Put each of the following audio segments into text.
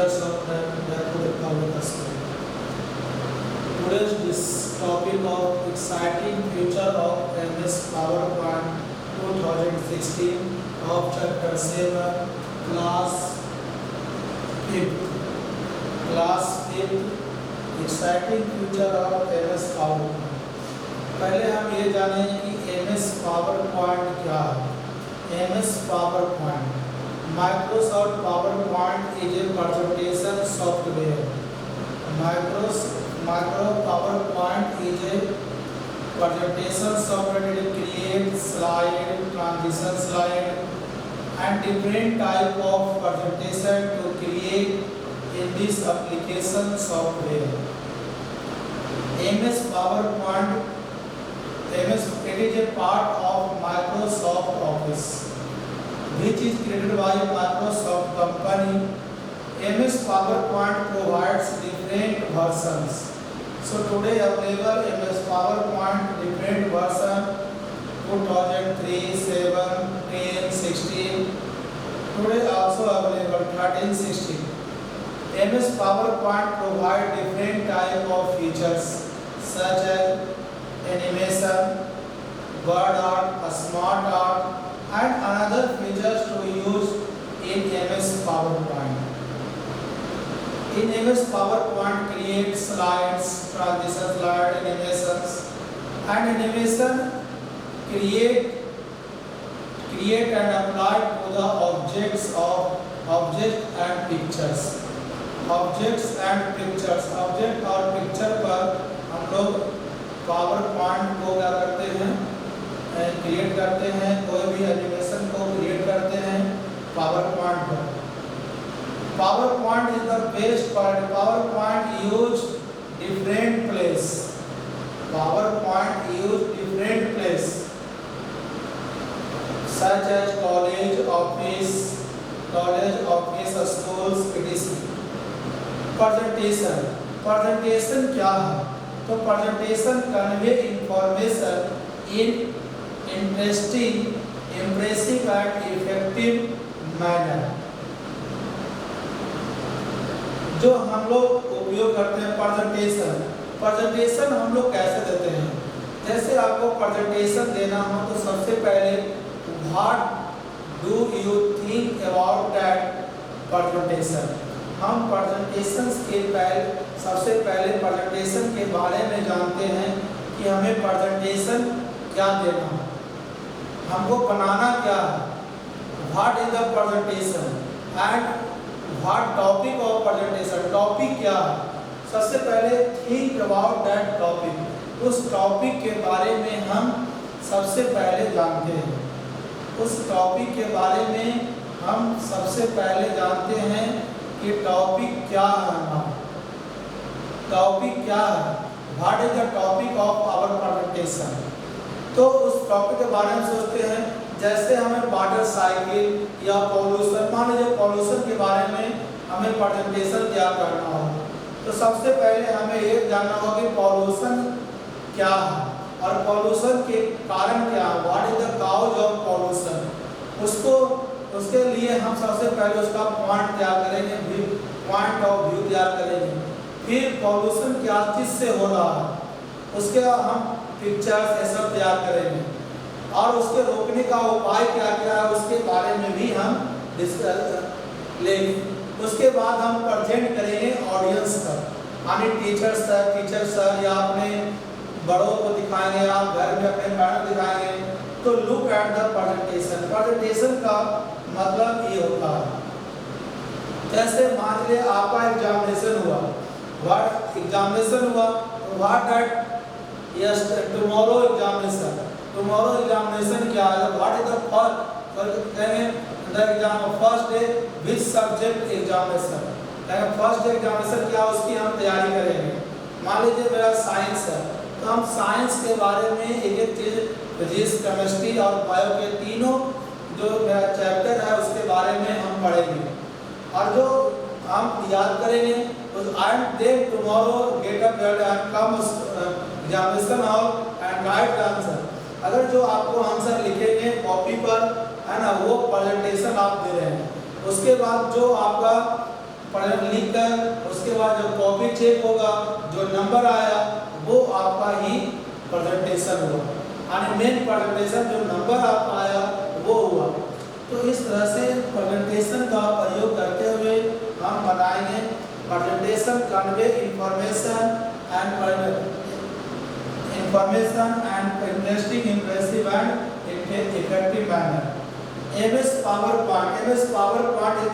features of backward power system. Today's this topic of exciting future of MS PowerPoint 2016 of chapter 7 class 5th. Class 5th exciting future of MS PowerPoint. पहले हम ये जानें कि MS PowerPoint क्या है. MS PowerPoint Microsoft PowerPoint is a presentation software. Microsoft PowerPoint is a presentation software that creates slide, transition slide, and different type of presentation to create in this application software. MS PowerPoint, it is a part of Microsoft Office, which is created by Microsoft company. MS PowerPoint provides different versions. So today available MS PowerPoint different version 2003, 7, 10, 16. Today also available 13, 16. MS PowerPoint provide different type of features such as animation, word art, smart art, and another features to use in MS PowerPoint. In MS PowerPoint, create slides, transition slide, animations, and animation create and apply to the objects and pictures. Objects and pictures. Object और picture पर हम लोग PowerPoint को क्या करते हैं, create करते हैं, कोई भी एनिमेशन को क्रिएट करते हैं PowerPoint पर. PowerPoint is the best part. PowerPoint use different place. PowerPoint use different place such as college, office, schools, etc. Presentation क्या है? तो presentation convey information in interesting, impressive and effective manner. जो हम लोग उपयोग करते हैं presentation हम लोग कैसे देते हैं? जैसे आपको presentation देना हो तो सबसे पहले what do you think about that presentation? हम presentations के सबसे पहले presentation के बारे में जानते हैं कि हमें presentation क्या देना है, हमको बनाना क्या है, what is the presentation and what topic of presentation, topic क्या है. सबसे पहले think about that topic, उस topic के बारे में हम सबसे पहले जानते हैं. उस topic के बारे में हम सबसे पहले जानते हैं कि topic क्या है. टॉपिक क्या है, what is the topic of our presentation. तो उस टॉपिक के बारे में सोचते हैं. जैसे हमें वाटर साइकिल या पॉल्यूशन, मान लीजिए पॉल्यूशन के बारे में हमें प्रेजेंटेशन तैयार करना हो तो सबसे पहले हमें ये जानना होगा कि पॉल्यूशन क्या है और पॉल्यूशन के कारण क्या है, what is the cause of pollution. उसके लिए हम सबसे पहले उसका पॉइंट तैयार करेंगे, पॉइंट ऑफ व्यू तैयार करेंगे. फिर पॉल्यूशन क्या चीज से हो रहा है, उसके हम पिक्चर्स ये सब तैयार करेंगे और उसके रोकने का उपाय क्या क्या है उसके बारे में भी हम डिस्कस लेंगे. उसके बाद हम प्रेजेंट करेंगे ऑडियंस पर, यानी टीचर सर या अपने बड़ों को दिखाएंगे, आप घर में अपने पेरेंट्स दिखाएंगे. तो लुक एट द प्रेजेंटेशन का मतलब ये होता है. जैसे मान लीजिए आपका एग्जामिनेशन हुआ, व्हाट एग्जामिनेशन हुआ, what that yes tomorrow examination. Tomorrow examination क्या है, व्हाट इज द फर्स्ट कहेंगे the exam first day which subject examination. First day examination क्या उसकी हम तैयारी करेंगे. मान लीजिए मेरा साइंस है तो हम साइंस के बारे में एक चीज फिजिक्स, केमिस्ट्री और बायो के तीनों जो मेरा चैप्टर है उसके बारे में हम पढ़ेंगे और जो हम याद करेंगे तो I am then tomorrow get up and come examination hall and write the answer. अगर जो आपको आंसर लिखेंगे कॉपी पर है ना, वो प्रेजेंटेशन आप दे रहे हैं. उसके बाद जो आपका लिख कर उसके बाद जो कॉपी चेक होगा, जो नंबर आया वो आपका ही प्रेजेंटेशन हुआ, यानी मेन प्रेजेंटेशन जो नंबर आपका आया वो हुआ। तो इस तरह से प्रेजेंटेशन का प्रयोग करते हुए हम बनाएंगे presentation convey information and interesting, impressive and effective manner. MS PowerPoint is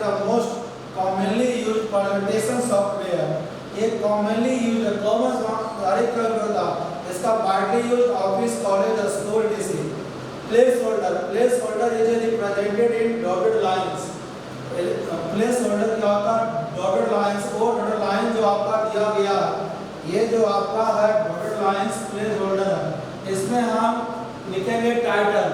the most commonly used presentation software। एक commonly used कॉमन हर एक होता है, इसका widely used office, college, school etc। Placeholder is represented in dotted lines। placeholder क्या होता है? dotted lines। वो dotted line जो आपका दिया गया है, ये जो आपका है dotted lines placeholder है, इसमें हम लिखेंगे title,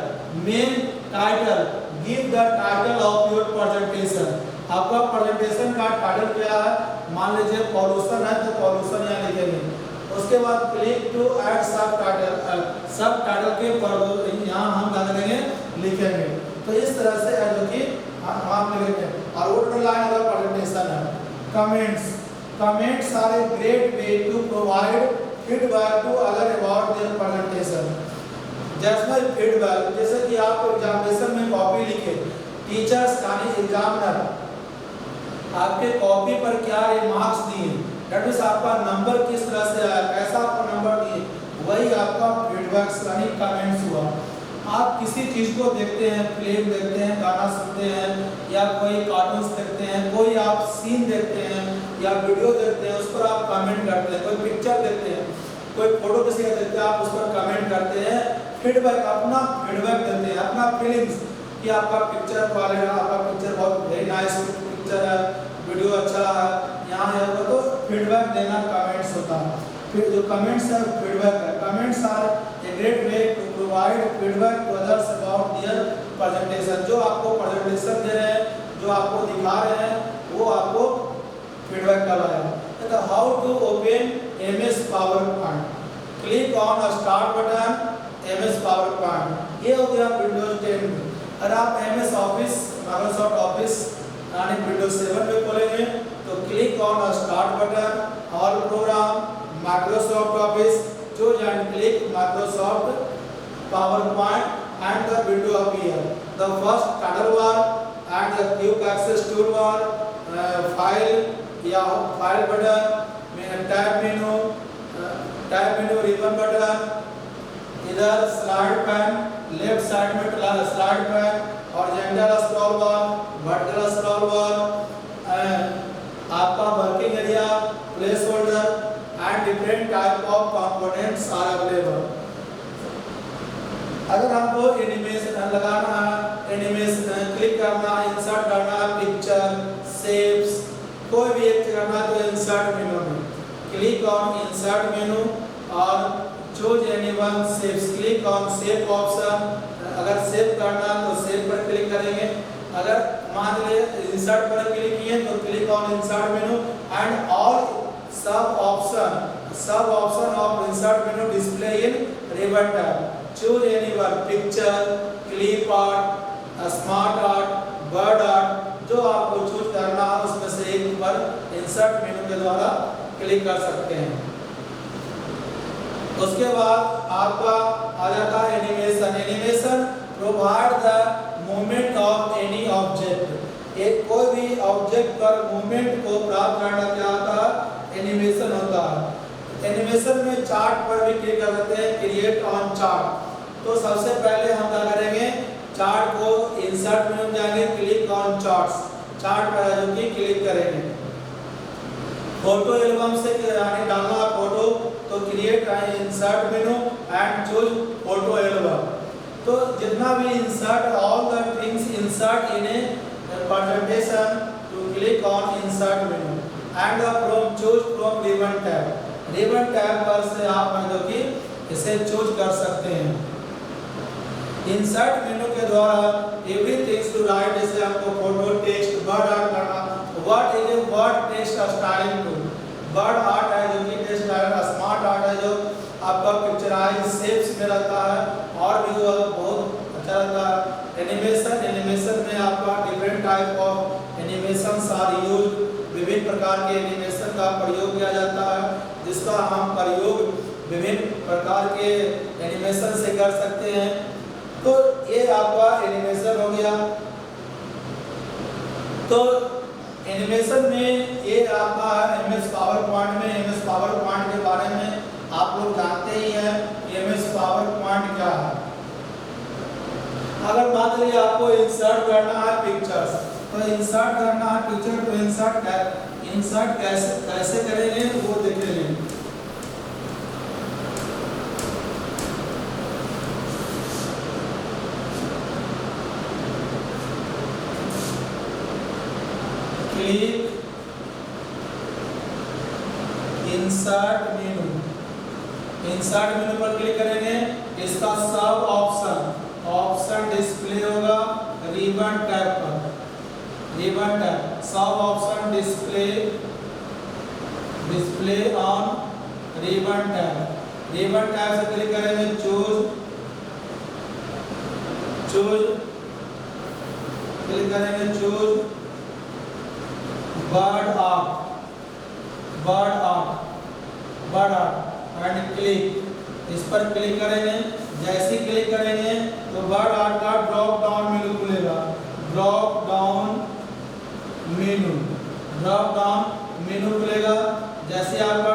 main title, give the title of your presentation. आपका प्रेजेंटेशन का टाइटल क्या है? मान लीजिए पॉल्यूशन है तो पॉल्यूशन यहाँ लिखेंगे। उसके बाद क्लिक टू ऐड सब टाइटल, सब टाइटल के यहाँ हम क्या करेंगे? लिखेंगे। तो इस तरह से है जो कि हम लिखेंगे। और वो लाइन अगर प्रेजेंटेशन है। Comments are a great way to provide feedback to other about their presentation. जैसे फीडबैक, जैसे कि आप एग्जामिनेशन में कॉपी लिखे, टीचर्स यानी एग्जामिनर आपके कॉपी पर क्या रिमार्क्स दिए, दैट मींस आपका नंबर किस तरह से आया, कैसा आपको नंबर दिए, वही आपका फीडबैक यानी कमेंट्स हुआ। आप किसी चीज़ को देखते हैं, फिल्म देखते हैं, गाना सुनते हैं या कोई कार्टून्स देखते हैं, कोई आप सीन देखते हैं या वीडियो देखते हैं, उस पर आप कमेंट करते हैं, कोई पिक्चर देखते हैं, कोई फोटो किसी का देखते हैं, आप उस पर कमेंट करते हैं, फीडबैक, अपना फीडबैक देते हैं, अपना फीलिंग्स कि आपका पिक्चर क्वालिटी, आपका पिक्चर बहुत वेरी नाइस पिक्चर है, वीडियो अच्छा है, यहाँ है तो फीडबैक देना कमेंट्स होता है। फिर जो कमेंट्स है फीडबैक है। Comments are a great way to provide feedback to others about their presentation. जो आपको प्रेजेंटेशन दे रहे हैं, जो आपको दिखा रहे हैं, वो आपको फीडबैक कहलाएगा। तो how to open MS PowerPoint। Click on start button, MS PowerPoint। ये हो गया विंडोज 10 में। अगर आप MS ऑफिस, माइक्रोसॉफ्ट ऑफिस यानी विंडोज 7 में खोलेंगे तो click on start button, all programme, Microsoft office, choose and click Microsoft PowerPoint and the window appear। The first title bar and the quick access toolbar, file या file button, tab menu, ribbon button, इधर slide pane, left side में slide pane, horizontal scroll bar, vertical scroll bar, आपका working area, place holder and different type of components are available. अगर हमको animation लगाना है, animation click करना, insert करना, picture, shapes, कोई भी एक करना है तो इंसर्ट मेनू में क्लिक ऑन इंसर्ट मेनू और choose any one shapes, click on shape option. अगर शेप करना है तो शेप पर क्लिक करेंगे। अगर मान लीजिए इंसर्ट पर क्लिक किए तो click on insert menu and all सब option of insert menu display in ribbon tab. Choose any one, picture, clip art, smart art, bird art, जो आपको चूज करना है उसमें से एक पर इंसर्ट मेनू के द्वारा क्लिक कर सकते हैं। उसके बाद आपका आ जाता है animation provide the movement of any object. एक कोई भी ऑब्जेक्ट पर मूवमेंट को प्राप्त करना क्या होता है? एनिमेशन होता है। एनिमेशन में चार्ट पर भी क्लिक कर सकते हैं, क्रिएट ऑन चार्ट। तो सबसे पहले हम क्या करेंगे, चार्ट को इंसर्ट मेनू में जाएंगे, क्लिक ऑन चार्ट्स, चार्ट पर जो कि क्लिक करेंगे। फोटो एल्बम से यानी डालना फोटो तो create insert menu and choose photo album. तो जितना भी insert, all the things insert in a presentation to click on insert menu and from choose from ribbon tab. Ribbon tab पर से आप जो कि इसे चूज कर सकते हैं। इंसर्ट मेनू के द्वारा एवरीथिंग टू राइट, जैसे आपको फोटो, टेक्स्ट, वर्ड आर्ट करना, what is a word text styling tool. Word art है जो कि टेक्स्ट स्टाइल, स्मार्ट आर्ट है जो आपका पिक्चराइज शेप्स में रहता है और भी जो बहुत अच्छा रहता है। एनिमेशन में आपका different type of animations are used विभिन्न प्रकार के एनिमेशन का प्रयोग किया जाता है, जिसका हम प्रयोग विभिन्न प्रकार के एनिमेशन से कर सकते हैं। तो ये आपका एनिमेशन हो गया। तो एनिमेशन में ये आपका एमएस पावर पॉइंट में एमएस पावर पॉइंट के बारे में आप लोग जानते ही हैं एमएस पावर पॉइंट क्या है। अगर मान लीजिए आपको इंसर्ट करना है पिक्चर्स, तो इंसर्ट करना है पिक्चर, तो इंसर्ट कैसे करेंगे वो देखेंगे। क्लिक इंसर्ट मेनू, इंसर्ट मेनू पर क्लिक करेंगे। इसका सब ऑप्शन डिस्प्ले होगा रिबन टैब पर, रिबन टैब सब option display on ribbon tab. Ribbon tab से क्लिक करेंगे, चूज क्लिक करेंगे, choose bird art and click. इस पर क्लिक करेंगे। जैसे क्लिक करेंगे तो बर्ड आर्ट का ड्रॉप डाउन मेनू खुलेगा, ड्रॉप डाउन मेनू खुलेगा। जैसे आपका